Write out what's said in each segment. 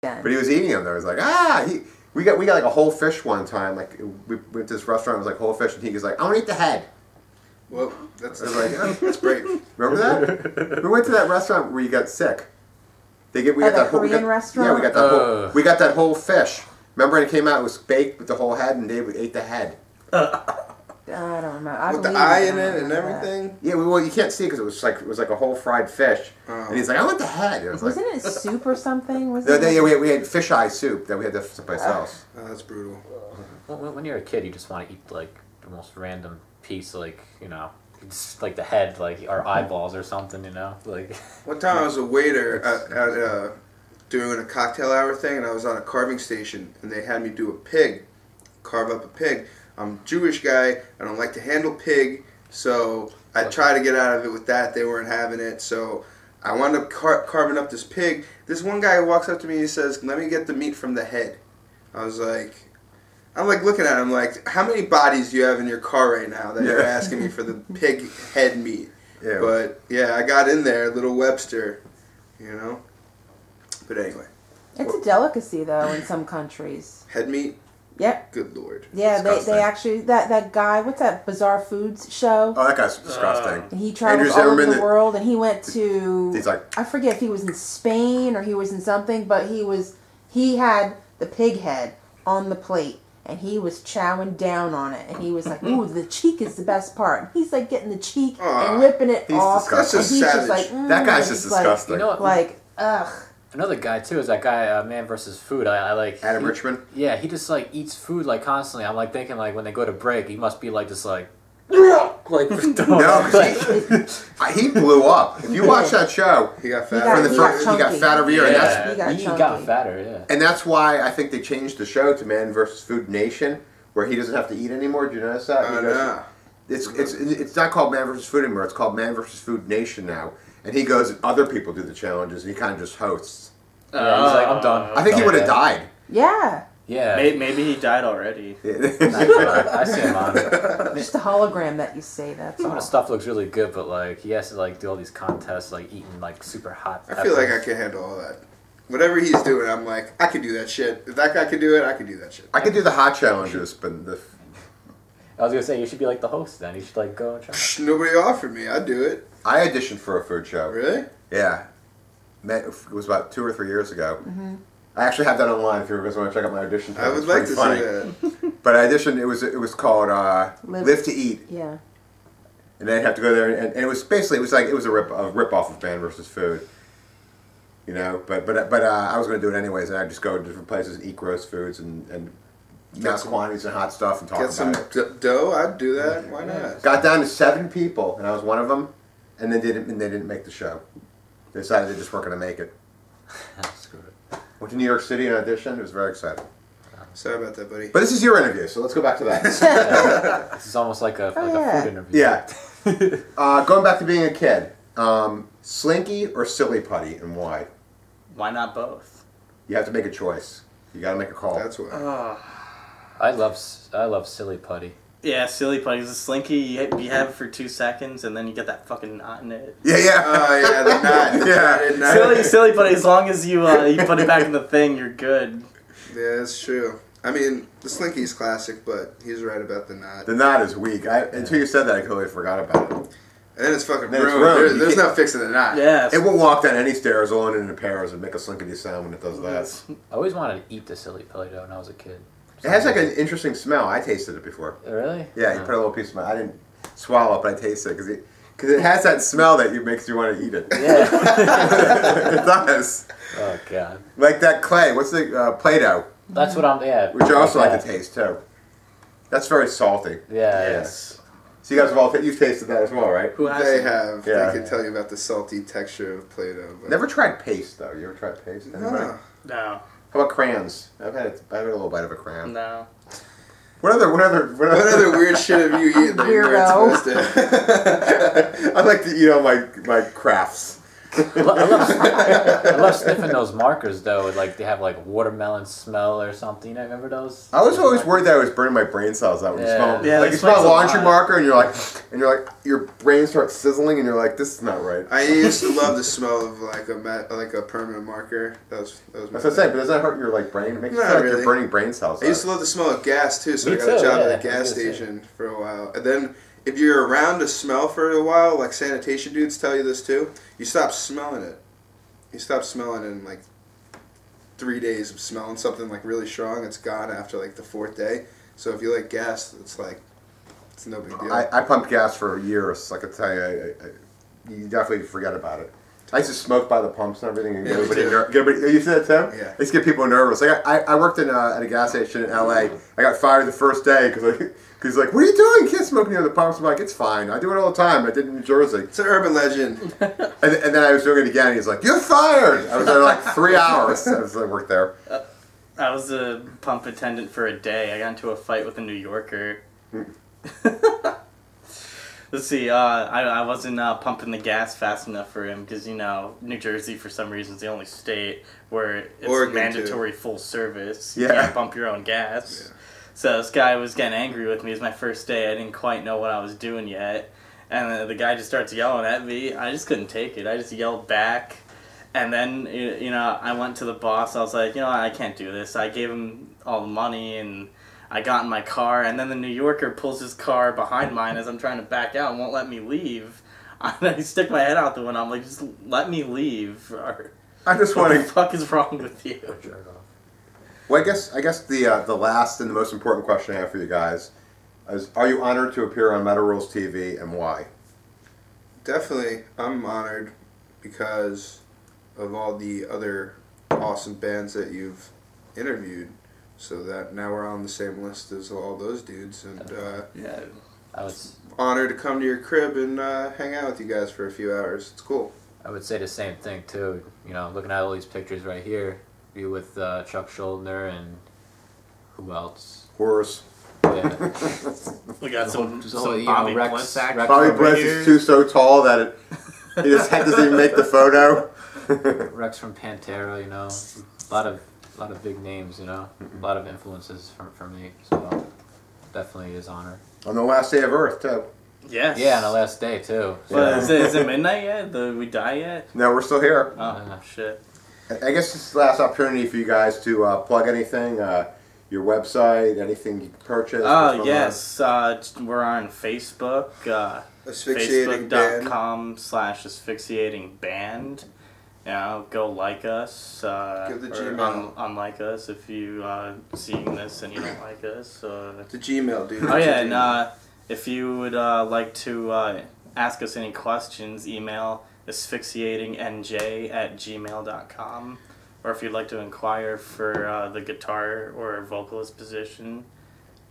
But he was eating them. There was like, we got like a whole fish one time. Like we went to this restaurant. It was like whole fish, and he was like, I want to eat the head. Well, that's like, that's brave. Remember that? We went to that restaurant where you got sick. We got that Korean restaurant. Yeah, we got that whole fish. Remember when it came out? It was baked with the whole head, and David ate the head. I don't remember. With the eye in it and everything. Yeah, well, you can't see because it was like a whole fried fish, and he's like, "I want the head." Wasn't it soup or something? We had fish eye soup that we had someplace else. Oh, that's brutal. When you're a kid, you just want to eat like the most random piece, like just like the head, like or eyeballs or something, Like one time I was a waiter at doing a cocktail hour thing, and I was on a carving station, and they had me do a pig, carve up a pig. I'm a Jewish guy. I don't like to handle pig, so I try to get out of it with that. They weren't having it, so I wound up carving up this pig. This one guy walks up to me and he says, "Let me get the meat from the head." I'm like looking at him like, how many bodies do you have in your car right now that you're asking me for the pig head meat? Yeah. But yeah, I got in there, little Webster, But anyway. It's a delicacy though in some countries. Head meat? Yep. Good Lord. Yeah, they actually that guy. What's that Bizarre Foods show? Oh, that guy's disgusting. He travels all over the world, and he went to. He's like, I forget if he was in Spain or he was in something, but he had the pig head on the plate, and he was chowing down on it, and he was like, "Ooh, the cheek is the best part." And he's like getting the cheek and ripping it off. Disgusting. That's he's savage. just like, that guy's just disgusting. Ugh. Another guy too is that guy Man vs. Food. I like Adam Richman. Yeah, he just like eats food like constantly. I'm like thinking like when they go to break, he must be like just like no, he blew up. If you watch that show, he got fat. He got fat every year, he got fatter. Yeah, and that's why I think they changed the show to Man vs. Food Nation, where he doesn't have to eat anymore. Did you notice that? No. It's not called Man vs. Food anymore. It's called Man vs. Food Nation now. And he goes and other people do the challenges, and he kind of just hosts. Yeah, he's like, I'm done. I think he would have died. Yeah. Yeah. Maybe he died already. I see him on it. Just a hologram that you say. That's some of the stuff looks really good, but like he has to like do all these contests, like eating like super hot peppers. I feel like I can handle all that. Whatever he's doing, I'm like, I can do that shit. If that guy can do it, I can do that shit. I can do the hot challenges, but I was gonna say you should be like the host then. You should like go and try. Nobody offered me. I'd do it. I auditioned for a food show. Really? Yeah. It was about 2 or 3 years ago. Mm-hmm. I actually have that online if you guys want to check out my audition. I would like to see that. But I auditioned. It was called Live to Eat. Yeah. And then I'd have to go there, and it was basically it was a rip off of Man vs. Food. But I was going to do it anyways, and I'd just go to different places and eat gross foods and mass quantities of hot stuff and talk about it. Get some dough? I'd do that. Why not? Got down to 7 people, and I was one of them, and they didn't make the show. They decided they just weren't going to make it. Screw it. Went to New York City and auditioned. It was very exciting. Sorry about that, buddy. But this is your interview, so let's go back to that. This is almost like a food interview. Yeah. Going back to being a kid, Slinky or Silly Putty, and why? Why not both? You have to make a choice. You got to make a call. That's why. I love Silly Putty. Yeah, Silly Putty. The Slinky, you have it for 2 seconds, and then you get that fucking knot in it. Yeah. Oh, yeah, the knot. Yeah. Silly Putty, as long as you put it back in the thing, you're good. Yeah, that's true. I mean, the Slinky's classic, but he's right about the knot. The knot is weak. Until you said that, I totally forgot about it. And then it's fucking ruined. There's no fixing the knot. Yes. It won't walk down any stairs alone in pairs and make a slinkety sound when it does that. I always wanted to eat the Silly Putty though when I was a kid. It has like an interesting smell. I tasted it before. Really? Yeah, you put a little piece of I didn't swallow it, but I tasted it because it has that smell that makes you want to eat it. Yeah. It does. Oh god. Like that clay. What's the Play-Doh? That's what I'm. Yeah. Which I also like to taste too. That's very salty. Yeah. Yes. So you guys have you've tasted that as well, right? They have. Yeah. They can tell you about the salty texture of Play-Doh. But... Never tried paste though. You ever tried paste? Anybody? No. How about crayons? I've had a little bite of a crayon. No. What other weird shit have you eaten that you weren't supposed to? I like to eat all my crafts. I love sniffing those markers though. Like they have like watermelon smell or something. You remember those? I was always worried that I was burning my brain cells out when you smell. Yeah, Like it you smell a smells a laundry lot. marker, and you're like, your brain starts sizzling, and you're like, this is not right. I used to love the smell of like a permanent marker. That was my That's what I'm saying, but doesn't that hurt your like brain? It makes you Not feel like really. you're burning brain cells. I used to love the smell of gas too, so Me I got a too, job yeah, at a gas I do too. station for a while. And then if you're around a smell for a while, like sanitation dudes tell you this too, you stop smelling it. You stop smelling it in like 3 days of smelling something like really strong. It's gone after like the 4th day. So if you like gas, it's no big deal. I pumped gas for years. I could tell you, you definitely forget about it. I used to smoke by the pumps and everything, and Yeah, get me everybody, too. you see that too? Yeah. I used to get people nervous. Like I worked at a gas station in LA. I got fired the first day because he's like, "What are you doing? You can't smoke near the pumps." I'm like, "It's fine. I do it all the time. I did it in New Jersey." It's an urban legend. And then I was doing it again. He's like, "You're fired." I was there like 3 hours. I worked there. I was a pump attendant for a day. I got into a fight with a New Yorker. Let's see, I wasn't pumping the gas fast enough for him because, New Jersey, for some reason, is the only state where it's Oregon, mandatory full service. Yeah. You can't pump your own gas. Yeah. So this guy was getting angry with me. It was my first day. I didn't quite know what I was doing yet. And the guy just starts yelling at me. I just couldn't take it. I just yelled back. And then, I went to the boss. I was like, I can't do this. I gave him all the money, and I got in my car. And then the New Yorker pulls his car behind mine as I'm trying to back out and won't let me leave. I stick my head out the window. I'm like, just let me leave. Or, I just what want the to. fuck is wrong with you? Well, I guess the last and the most important question I have for you guys is: are you honored to appear on Metal Rules TV, and why? Definitely, I'm honored because of all the other awesome bands that you've interviewed. So that now we're on the same list as all those dudes, and Yeah. I was honored to come to your crib and hang out with you guys for a few hours. It's cool. I would say the same thing too. Looking at all these pictures right here, you with Chuck Schuldiner and who else? Horse. Yeah. We got some So, Bobby Rex, Bliss act. Rex Bobby from- Bliss is so tall that his head doesn't even make the photo. Rex from Pantera, a lot of big names, a lot of influences for me. So definitely is honor. On the last day of Earth, too. Yes. Yeah, on the last day too. Well, Yeah. is it midnight yet? Did we die yet? No, we're still here. Oh, shit. I guess this is the last opportunity for you guys to plug anything, your website, anything you can purchase. Oh, yes. We're on Facebook. Asphyxiating band. Facebook.com/asphyxiatingband. Go like us. Give the or Gmail. unlike us if you seeing this and you don't like us. The Gmail, dude. Oh It's yeah, a and Gmail. if you would like to ask us any questions, email asphyxiatingnj@gmail.com. Or if you'd like to inquire for the guitar or vocalist position,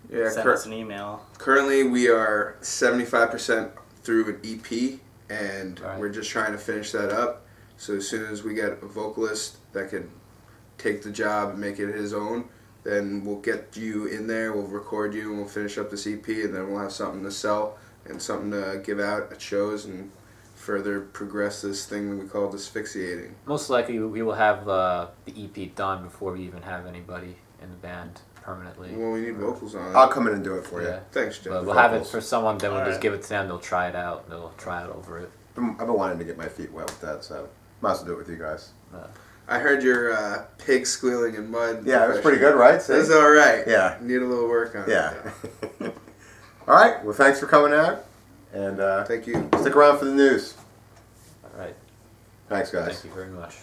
Yeah, send us an email. currently we are 75% through an EP, and Right. we're just trying to finish that up. So as soon as we get a vocalist that can take the job and make it his own, then we'll get you in there, we'll record you, and we'll finish up this EP, and then we'll have something to sell and something to give out at shows and further progress this thing that we call asphyxiating. Most likely, we will have the EP done before we even have anybody in the band permanently. Well, we need vocals on it. I'll come in and do it for you. Yeah. Thanks, Jeff. But we'll have it for someone, then we'll just Alright. give it to them. They'll try it out. They'll try it over it. I've been wanting to get my feet wet with that, so might as well do it with you guys. I heard your pig squealing in mud. Yeah, it was pretty good, right? See? That's all right. Yeah. Need a little work on Yeah. it. All right. Well, thanks for coming out, and Thank you. stick around for the news. All right. Thanks, guys. Thank you very much.